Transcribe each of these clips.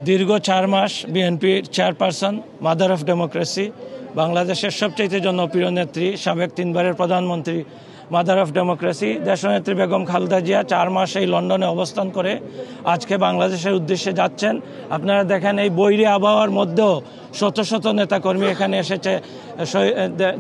দীর্ঘ 4 মাস বিএনপির chairperson, mother of democracy, বাংলাদেশের সবচেয়ে জনপ্রিয় নেত্রী, সাবেক 3 বারের প্রধানমন্ত্রী, মাদার অফ ডেমোক্রেসি দেশনেত্রী বেগম খালেদা জিয়া 4 মাস এই লন্ডনে অবস্থান করে আজকে বাংলাদেশের উদ্দেশ্যে যাচ্ছেন। আপনারা দেখেন এই বৈরী আবহাওয়ার মধ্যেও শত শত নেতাকর্মী এখানে এসেছে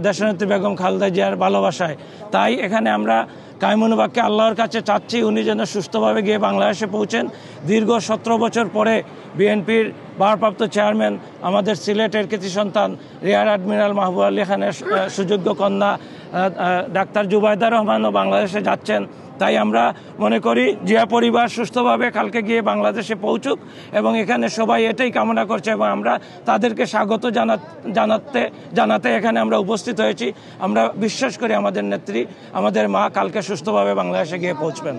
দেশনেত্রী বেগম খালেদা জিয়ার ভালোবাসায়। তাই এখানে আমরা কায়মনোবাক্যে আল্লাহর কাছে চাচ্ছি উনি যেন সুস্থভাবে গিয়ে বাংলাদেশে পৌঁছেন। দীর্ঘ 17 বছর পরে বিএনপির ভারপ্রাপ্ত চেয়ারম্যান, আমাদের সিলেটের কৃতি সন্তান রিয়ার অ্যাডমিরাল মাহবুব আলী খানের সুযোগ্য কন্যা ডাক্তার জুবাইদা রহমানও বাংলাদেশে যাচ্ছেন। তাই আমরা মনে করি জিয়া পরিবার সুস্থভাবে কালকে গিয়ে বাংলাদেশে পৌঁছুক এবং এখানে সবাই এটাই কামনা করছে এবং আমরা তাদেরকে স্বাগত জানাতে এখানে আমরা উপস্থিত হয়েছি। আমরা বিশ্বাস করি আমাদের নেত্রী, আমাদের মা কালকে সুস্থভাবে বাংলাদেশে গিয়ে পৌঁছবেন।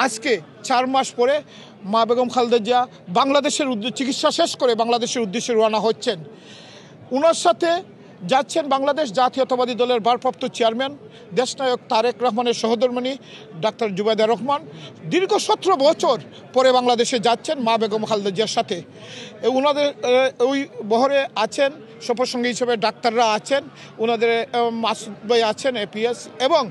আজকে 4 মাস পরে মা বেগম খালেদা জিয়া বাংলাদেশের চিকিৎসা শেষ করে বাংলাদেশের উদ্দেশ্যে রওনা হচ্ছেন। ওনার সাথে যাচ্ছেন বাংলাদেশ জাতীয়তাবাদী দলের ভারপ্রাপ্ত চেয়ারম্যান দেশনায়ক তারেক রহমানের সহধর্মিণী ডাক্তার জুবাইদা রহমান। দীর্ঘ 17 বছর পরে বাংলাদেশে যাচ্ছেন মা বেগম খালেদা জিয়ার সাথে। ওনাদের ওই বহরে আছেন সফরসঙ্গী হিসেবে ডাক্তাররা আছেন, ওনাদের মাসুদ ভাই আছেন এপিএস, এবং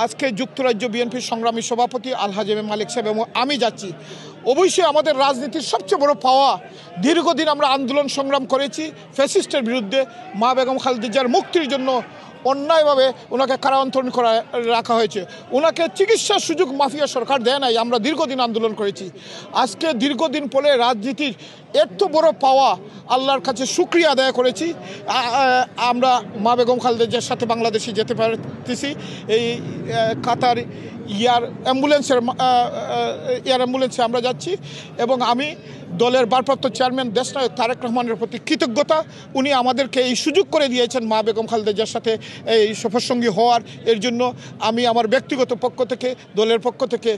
আজকে যুক্তরাজ্য বিএনপির সংগ্রামী সভাপতি আলহাজ এম এ মালিক সাহেব এবং আমি যাচ্ছি। অবশ্যই আমাদের রাজনীতির সবচেয়ে বড় পাওয়া, দীর্ঘদিন আমরা আন্দোলন সংগ্রাম করেছি ফ্যাসিস্টের বিরুদ্ধে। মা বেগম খালেদা জিয়ার মুক্তির জন্য অন্যায়ভাবে ওনাকে কারান্তরণ করা রাখা হয়েছে, ওনাকে চিকিৎসার সুযোগ মাফিয়া সরকার দেয় নাই। আমরা দীর্ঘদিন আন্দোলন করেছি। আজকে দীর্ঘদিন পরে রাজনীতির এত বড় পাওয়া, আল্লাহর কাছে শুকরিয়া আদায় করেছি। আমরা মা বেগম খালেদা জিয়ার সাথে বাংলাদেশে যেতে পারতেছি। এই কাতার এয়ার অ্যাম্বুলেন্সে আমরা যাচ্ছি এবং আমি দলের ভারপ্রাপ্ত চেয়ারম্যান দেশনায়ক তারেক রহমানের প্রতি কৃতজ্ঞতা। উনি আমাদেরকে এই সুযোগ করে দিয়েছেন মা বেগম খালেদা জিয়ার সাথে এই সফরসঙ্গী হওয়ার। এর জন্য আমি আমার ব্যক্তিগত পক্ষ থেকে, দলের পক্ষ থেকে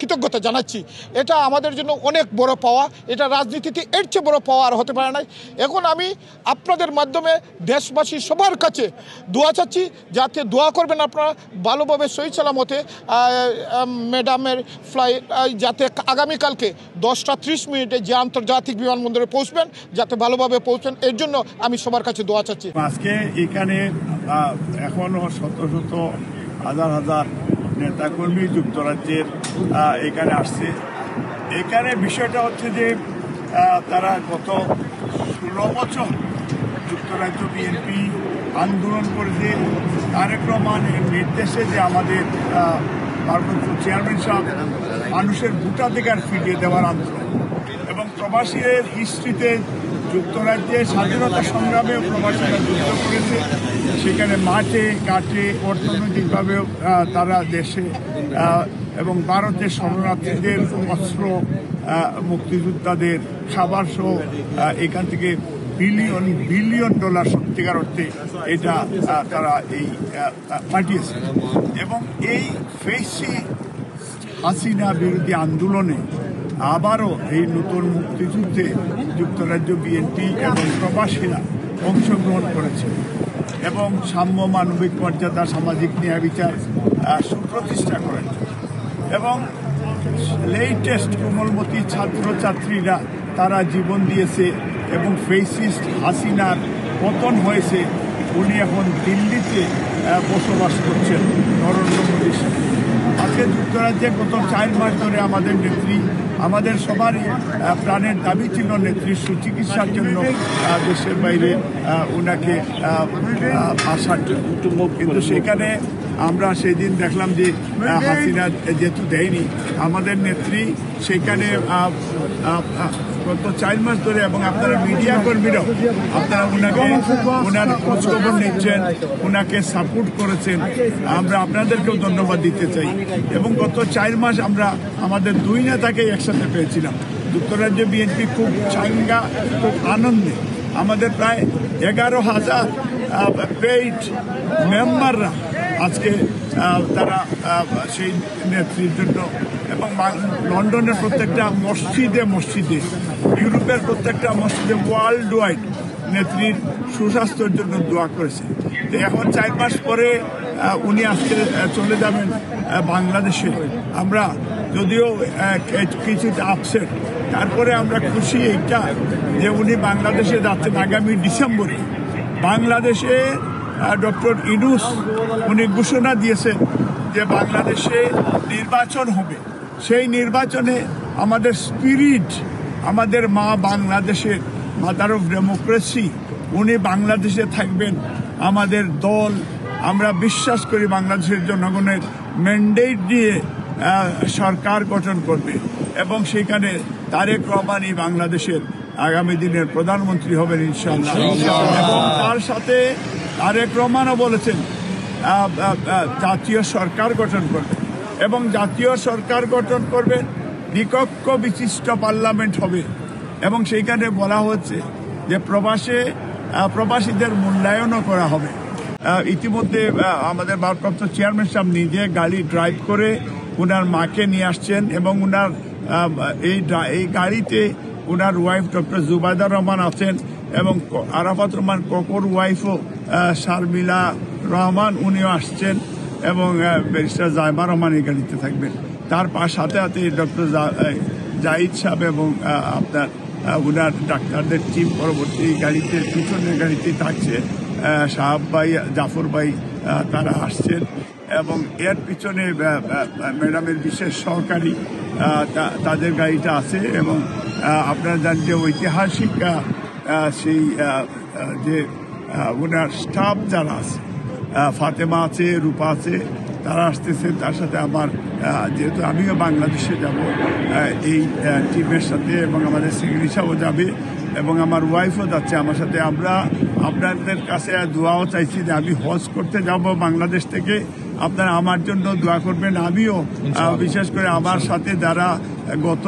কৃতজ্ঞতা জানাচ্ছি। এটা আমাদের জন্য অনেক বড় পাওয়া, এটা রাজনীতিতে এর চেয়ে বড় পাওয়া আর হতে পারে না। এখন আমি আপনাদের মাধ্যমে দেশবাসী সবার কাছে দোয়া চাচ্ছি, যাতে দোয়া করবেন আপনারা ভালোভাবে সহি সালামতে ম্যাডামের ফ্লাইট যাতে আগামীকালকে 10:30 যে আন্তর্জাতিক বিমানবন্দরে পৌঁছবেন, যাতে ভালোভাবে পৌঁছেন, এর জন্য আমি সবার কাছে দোয়া চাচ্ছি। আজকে এখানে এখনো শত শত হাজার হাজার নেতাকর্মী যুক্তরাজ্যের এখানে আসছে। এখানে বিষয়টা হচ্ছে যে তারা গত 16 বছর যুক্তরাজ্য বিএনপি আন্দোলন করেছে তারেক রহমানের নির্দেশে, যে আমাদের ভারপ্রাপ্ত চেয়ারম্যান সাহেব মানুষের ভোটাধিকার ফিরিয়ে দেওয়ার আন্দোলন, এবং প্রবাসীদের হিস্ট্রিতে যুক্তরাজ্যের স্বাধীনতা সংগ্রামেও প্রবাসীরা যুদ্ধ করেছে। সেখানে মাঠে ঘাটে অর্থনৈতিকভাবেও তারা দেশে এবং ভারতের শরণার্থীদের অস্ত্র, মুক্তিযোদ্ধাদের খাবার সহ এখান থেকে বিলিয়ন বিলিয়ন ডলার সত্যিকার অর্থে এটা তারা এই পাঠিয়েছে। এবং এই ফেসি হাসিনা বিরোধী আন্দোলনে আবারও এই নতুন মুক্তিযুদ্ধে যুক্তরাজ্য বিএনপি এবং প্রবাসীরা অংশগ্রহণ করেছে এবং সাম্য, মানবিক মর্যাদা, সামাজিক ন্যায় বিচার সুপ্রতিষ্ঠা করেছে। এবং লেটেস্ট কোমলমতি ছাত্রছাত্রীরা তারা জীবন দিয়েছে এবং ফেসিস্ট হাসিনার পতন হয়েছে। উনি এখন দিল্লিতে বসবাস করছেন নরেন্দ্র মোদীর সাথে। আজকে যুক্তরাজ্যে গত 4 মাস ধরে আমাদের নেত্রী, আমাদের সবারই প্রাণের দাবি ছিল নেত্রীর সুচিকিৎসার জন্য দেশের বাইরে ওনাকে আসার জন্য। কিন্তু সেখানে আমরা সেদিন দেখলাম যে হাসিনা যেহেতু দেয়নি, আমাদের নেত্রী সেখানে গত 4 মাস ধরে, এবং আপনারা মিডিয়া কর্মীরাও আপনারা ওনার খোঁজখবর নিচ্ছেন, ওনাকে সাপোর্ট করেছেন। আমরা আপনাদেরকেও ধন্যবাদ দিতে চাই। এবং গত 4 মাস আমরা আমাদের 2 নেতাকে একসাথে পেয়েছিলাম। যুক্তরাজ্য বিএনপি খুব চাঙ্গা, খুব আনন্দে। আমাদের প্রায় 11,000 পেইড মেম্বাররা আজকে তারা সেই নেত্রীর জন্য, এবং লন্ডনের প্রত্যেকটা মসজিদে মসজিদে, ইউরোপের প্রত্যেকটা মসজিদে ওয়ার্ল্ড ওয়াইড নেত্রীর সুস্বাস্থ্যের জন্য দোয়া করেছে। তো এখন 4 মাস পরে উনি আজকে চলে যাবেন বাংলাদেশে। আমরা যদিও কিছুটা আপসেট, তারপরে আমরা খুশি এইটা যে উনি বাংলাদেশে যাচ্ছেন আগামী ডিসেম্বরে। বাংলাদেশে ডক্টর ইউনূস উনি ঘোষণা দিয়েছেন যে বাংলাদেশে নির্বাচন হবে। সেই নির্বাচনে আমাদের স্পিরিট, আমাদের মা বাংলাদেশের মাদার অফ ডেমোক্রেসি, উনি বাংলাদেশে থাকবেন। আমাদের দল, আমরা বিশ্বাস করি বাংলাদেশের জনগণের ম্যান্ডেট দিয়ে সরকার গঠন করবে এবং সেখানে তারেক রহমানই বাংলাদেশের আগামী দিনের প্রধানমন্ত্রী হবেন ইনশাআল্লাহ। এবং তার সাথে তারেক রহমানও বলেছেন জাতীয় সরকার গঠন করবে এবং জাতীয় সরকার গঠন করবে, নিরপেক্ষ বিশিষ্ট পার্লামেন্ট হবে এবং সেইখানে বলা হচ্ছে যে প্রবাসীদের মূল্যায়নও করা হবে। ইতিমধ্যে আমাদের ভারপ্রাপ্ত চেয়ারম্যান সাহেব নিজে গাড়ি ড্রাইভ করে ওনার মাকে নিয়ে আসছেন এবং ওনার এই গাড়িতে ওনার ওয়াইফ ডক্টর জুবাইদা রহমান আছেন এবং আরাফাত রহমান কোকোর ওয়াইফও শারমিলা রহমান উনিও আসছেন এবং ব্যারিস্টার জাইমা রহমান এই গাড়িতে থাকবেন। তার সাথে সাথে ডক্টর জাহিদ সাহেব এবং আপনার ওনার ডাক্তারদের টিম পরবর্তী গাড়িতে, পিছনের গাড়িতে থাকছে সাহাব ভাই, জাফর ভাই, তারা আসছেন এবং এর পিছনে ম্যাডামের বিশেষ সহকারী তাদের গাড়িটা আছে এবং আপনারা জানেন যে ঐতিহাসিক সেই যে ওনার স্টাফ যারা আছে, ফাতেমা আছে, রূপা আছে, তারা আসতেছে। তার সাথে আমার যেহেতু আমিও বাংলাদেশে যাব এই টিমের সাথে এবং আমাদের সেক্রেটারি সাহেবও যাবে এবং আমার ওয়াইফও যাচ্ছে আমার সাথে। আমরা আপনাদের কাছে দোয়াও চাইছি যে আমি হজ করতে যাব বাংলাদেশ থেকে, আপনারা আমার জন্য দোয়া করবেন। আমিও বিশেষ করে আমার সাথে যারা গত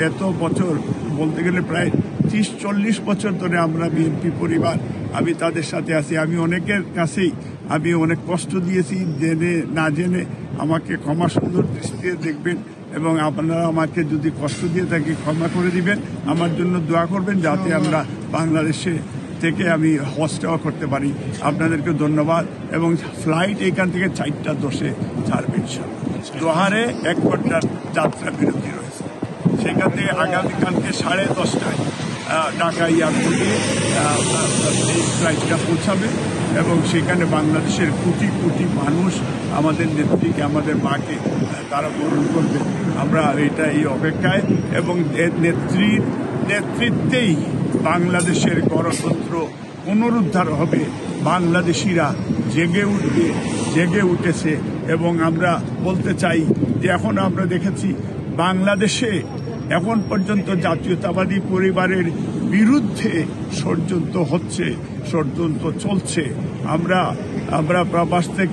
এত বছর, বলতে গেলে প্রায় 30-40 বছর ধরে আমরা বিএনপি পরিবার, আমি তাদের সাথে আছি। আমি অনেকের কাছেই আমি অনেক কষ্ট দিয়েছি, জেনে না জেনে। আমাকে ক্ষমা সুন্দর দৃষ্টিতে দেখবেন এবং আপনারা আমাকে যদি কষ্ট দিয়ে থাকি ক্ষমা করে দিবেন। আমার জন্য দোয়া করবেন যাতে আমরা বাংলাদেশে থেকে আমি হজটাও করতে পারি। আপনাদেরকে ধন্যবাদ এবং ফ্লাইট এখান থেকে 4:10 ছাড়বে ইনশাআল্লাহ। দোহারে 1 ঘন্টার যাত্রা বিরতি রয়েছে, সেখান থেকে আগামীকালকে 10:30টায় ঢাকা এয়ারপোর্টে এই ফ্লাইটটা পৌঁছাবে এবং সেখানে বাংলাদেশের কোটি কোটি মানুষ আমাদের নেত্রীকে, আমাদের মাকে তারা বরণ করবে। আমরা এই অপেক্ষায় এবং নেত্রীর নেতৃত্বেই বাংলাদেশের গণতন্ত্র পুনরুদ্ধার হবে। বাংলাদেশিরা জেগে উঠবে, জেগে উঠেছে এবং আমরা বলতে চাই যে এখন আমরা দেখেছি বাংলাদেশে এখন পর্যন্ত জাতীয়তাবাদী পরিবারের বিরুদ্ধে ষড়যন্ত্র হচ্ছে, ষড়যন্ত্র চলছে। আমরা প্রবাস থেকে